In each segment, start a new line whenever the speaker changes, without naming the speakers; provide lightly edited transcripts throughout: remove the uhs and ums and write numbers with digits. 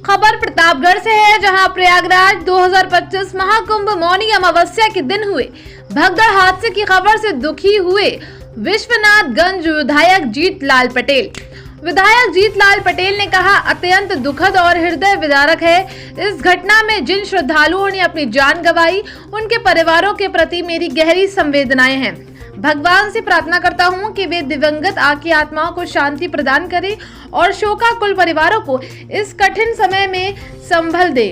खबर प्रतापगढ़ से है, जहां प्रयागराज 2025 महाकुंभ मौनी अमावस्या के दिन हुए भगदड़ हादसे की खबर से दुखी हुए विश्वनाथगंज विधायक जीतलाल पटेल। विधायक जीतलाल पटेल ने कहा, अत्यंत दुखद और हृदय विदारक है। इस घटना में जिन श्रद्धालुओं ने अपनी जान गंवाई, उनके परिवारों के प्रति मेरी गहरी संवेदनाएं हैं। भगवान से प्रार्थना करता हूं कि वे दिवंगत की आत्माओं को शांति प्रदान करें और शोकाकुल परिवारों को इस कठिन समय में संभल दे।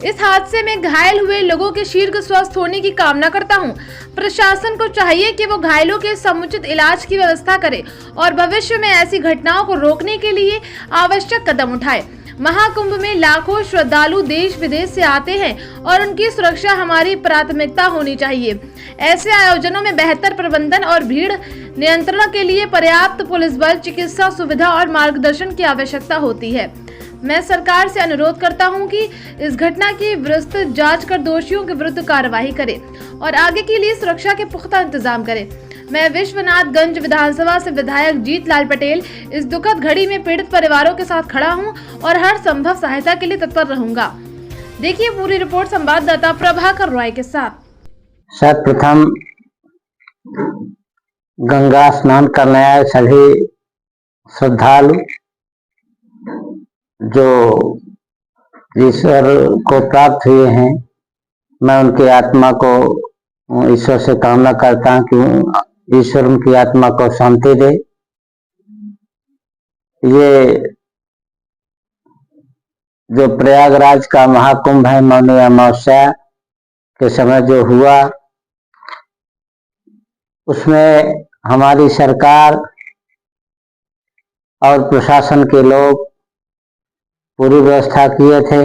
इस हादसे में घायल हुए लोगों के शीघ्र स्वस्थ होने की कामना करता हूं। प्रशासन को चाहिए कि वो घायलों के समुचित इलाज की व्यवस्था करे और भविष्य में ऐसी घटनाओं को रोकने के लिए आवश्यक कदम उठाए। महाकुंभ में लाखों श्रद्धालु देश विदेश से आते हैं और उनकी सुरक्षा हमारी प्राथमिकता होनी चाहिए। ऐसे आयोजनों में बेहतर प्रबंधन और भीड़ नियंत्रण के लिए पर्याप्त पुलिस बल, चिकित्सा सुविधा और मार्गदर्शन की आवश्यकता होती है। मैं सरकार से अनुरोध करता हूं कि इस घटना की विस्तृत जांच कर दोषियों के विरुद्ध कार्रवाई करे और आगे के लिए सुरक्षा के पुख्ता इंतजाम करे। मैं विश्वनाथगंज विधानसभा से विधायक जीतलाल पटेल इस दुखद घड़ी में पीड़ित परिवारों के साथ खड़ा हूं और हर संभव सहायता के लिए तत्पर रहूंगा। देखिए पूरी रिपोर्ट संवाददाता प्रभाकर रॉय के साथ।
सर्वप्रथम गंगा स्नान करने आए सभी श्रद्धालु जो ईश्वर को प्राप्त हुए हैं, मैं उनकी आत्मा को ईश्वर से कामना करता हूं कि ईश्वर उनकी आत्मा को शांति दे। ये जो प्रयागराज का महाकुंभ है, मौनी अमावस्या के समय जो हुआ, उसमें हमारी सरकार और प्रशासन के लोग पूरी व्यवस्था किए थे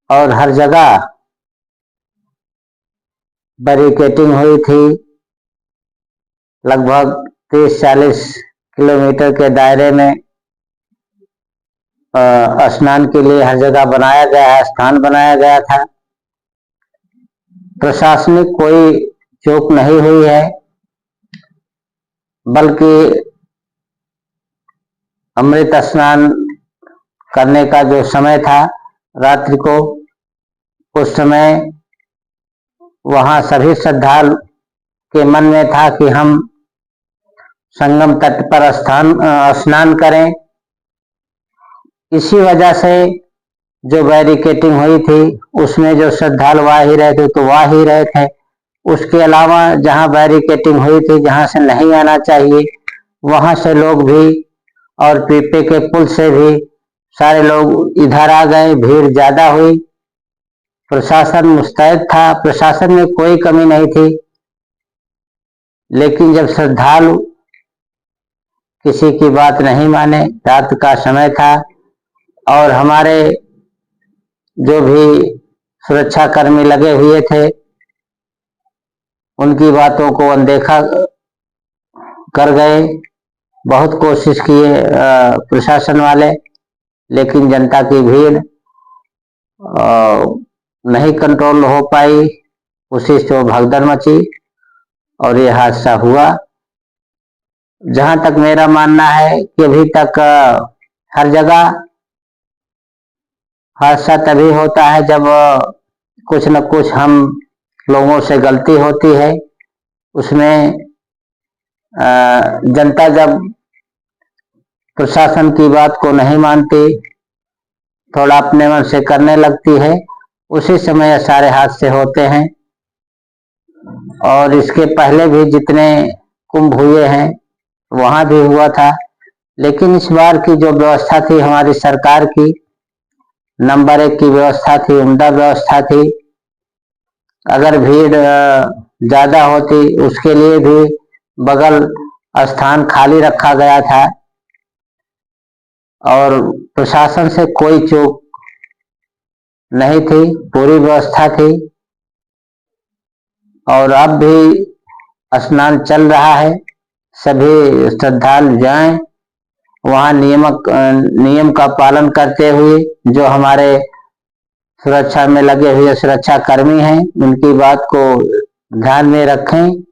और हर जगह बैरिकेडिंग हुई थी। लगभग 30-40 किलोमीटर के दायरे में स्नान के लिए हर जगह बनाया गया है, स्थान बनाया गया था। प्रशासनिक कोई चूक नहीं हुई है, बल्कि अमृत स्नान करने का जो समय था रात्रि को, उस समय वहां सभी श्रद्धालु के मन में था कि हम संगम तट पर स्नान करें। इसी वजह से जो बैरिकेडिंग हुई थी उसमें जो श्रद्धालु आ ही रहे थे तो वह ही रहे थे। उसके अलावा जहां बैरिकेडिंग हुई थी, जहां से नहीं आना चाहिए, वहां से लोग भी और पीपे के पुल से भी सारे लोग इधर आ गए। भीड़ ज्यादा हुई। प्रशासन मुस्तैद था, प्रशासन में कोई कमी नहीं थी, लेकिन जब श्रद्धालु किसी की बात नहीं माने, रात का समय था और हमारे जो भी सुरक्षा कर्मी लगे हुए थे उनकी बातों को अनदेखा कर गए। बहुत कोशिश किए प्रशासन वाले, लेकिन जनता की भीड़ नहीं कंट्रोल हो पाई। उसी से भगदड़ मची और ये हादसा हुआ। जहां तक मेरा मानना है कि अभी तक हर जगह हादसा तभी होता है जब कुछ न कुछ हम लोगों से गलती होती है। उसमें जनता जब प्रशासन की बात को नहीं मानती, थोड़ा अपने मन से करने लगती है, उसी समय सारे हादसे होते हैं। और इसके पहले भी जितने कुंभ हुए हैं वहां भी हुआ था, लेकिन इस बार की जो व्यवस्था थी हमारी सरकार की, नंबर 1 की व्यवस्था थी, उम्दा व्यवस्था थी। अगर भीड़ ज्यादा होती उसके लिए भी बगल स्थान खाली रखा गया था और प्रशासन से कोई चूक नहीं थी, पूरी व्यवस्था थी। और अब भी स्नान चल रहा है। सभी श्रद्धालु जाएं, वहां नियम का पालन करते हुए जो हमारे सुरक्षा में लगे हुए सुरक्षा कर्मी हैं उनकी बात को ध्यान में रखें।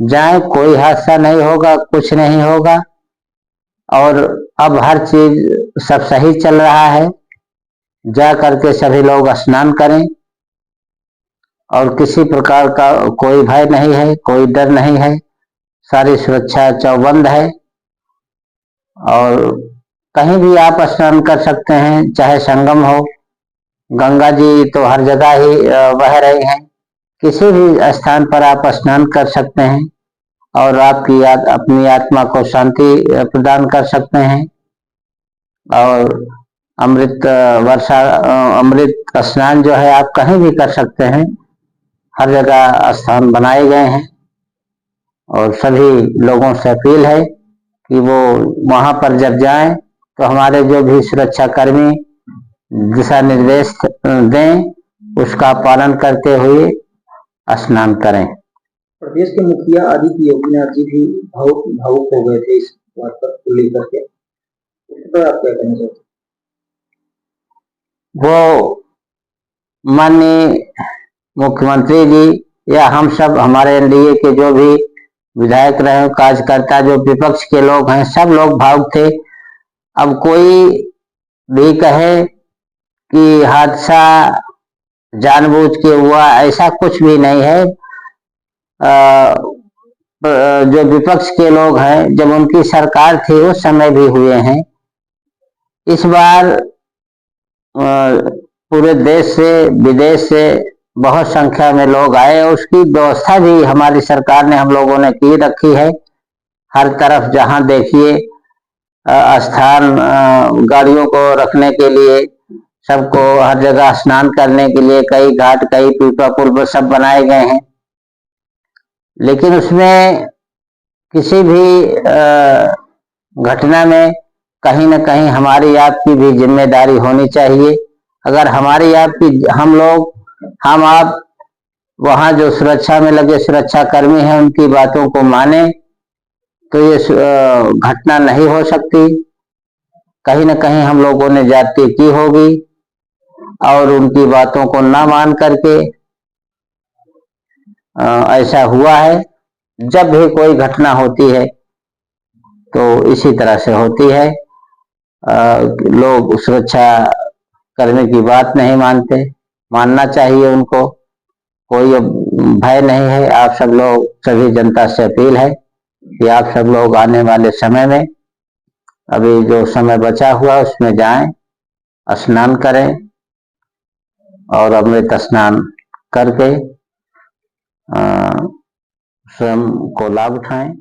जाएं, कोई हादसा नहीं होगा, कुछ नहीं होगा। और अब हर चीज सब सही चल रहा है। जा करके सभी लोग स्नान करें और किसी प्रकार का कोई भय नहीं है, कोई डर नहीं है, सारी सुरक्षा चौबंद है और कहीं भी आप स्नान कर सकते हैं, चाहे संगम हो, गंगा जी तो हर जगह ही बह रही हैं, किसी भी स्थान पर आप स्नान कर सकते हैं और आपकी अपनी आत्मा को शांति प्रदान कर सकते हैं। और अमृत वर्षा अमृत स्नान जो है आप कहीं भी कर सकते हैं, हर जगह स्थान बनाए गए हैं और सभी लोगों से अपील है कि वो वहां पर जब जाएं तो हमारे जो भी सुरक्षा कर्मी दिशा निर्देश दें उसका पालन करते हुए स्नान करें।
प्रदेश के मुखिया आदित्य योगीनाथ जी भी भावुक हो गए थे इस बात पर को लेकर के, इस पर आप क्या कहना चाहते हैं?
वो माननीय मुख्यमंत्री जी या हम सब हमारे एनडीए के जो भी विधायक रहे, कार्यकर्ता, जो विपक्ष के लोग हैं, सब लोग भावुक थे। अब कोई भी कहे कि हादसा जानबूझ के हुआ, ऐसा कुछ भी नहीं है। जो विपक्ष के लोग हैं, जब उनकी सरकार थी उस समय भी हुए हैं। इस बार पूरे देश से विदेश से बहुत संख्या में लोग आए और उसकी व्यवस्था भी हमारी सरकार ने, हम लोगों ने की रखी है। हर तरफ जहां देखिए स्थान गाड़ियों को रखने के लिए, सबको हर जगह स्नान करने के लिए कई घाट, कई पीपा पुल सब बनाए गए हैं। लेकिन उसमें किसी भी घटना में कहीं न कहीं हमारी आपकी भी जिम्मेदारी होनी चाहिए। अगर हमारी आपकी हम आप वहां जो सुरक्षा में लगे सुरक्षा कर्मी हैं उनकी बातों को माने तो ये घटना नहीं हो सकती। कहीं न कहीं हम लोगों ने ज्यादती की होगी और उनकी बातों को ना मान करके ऐसा हुआ है। जब भी कोई घटना होती है तो इसी तरह से होती है। लोग सुरक्षा कर्मी की बात नहीं मानते, मानना चाहिए उनको, कोई भय नहीं है। आप सब लोग, सभी जनता से अपील है कि आप सब लोग आने वाले समय में, अभी जो समय बचा हुआ उसमें जाएं, स्नान करें और अमृत स्नान करके स्वयं को लाभ उठाएं।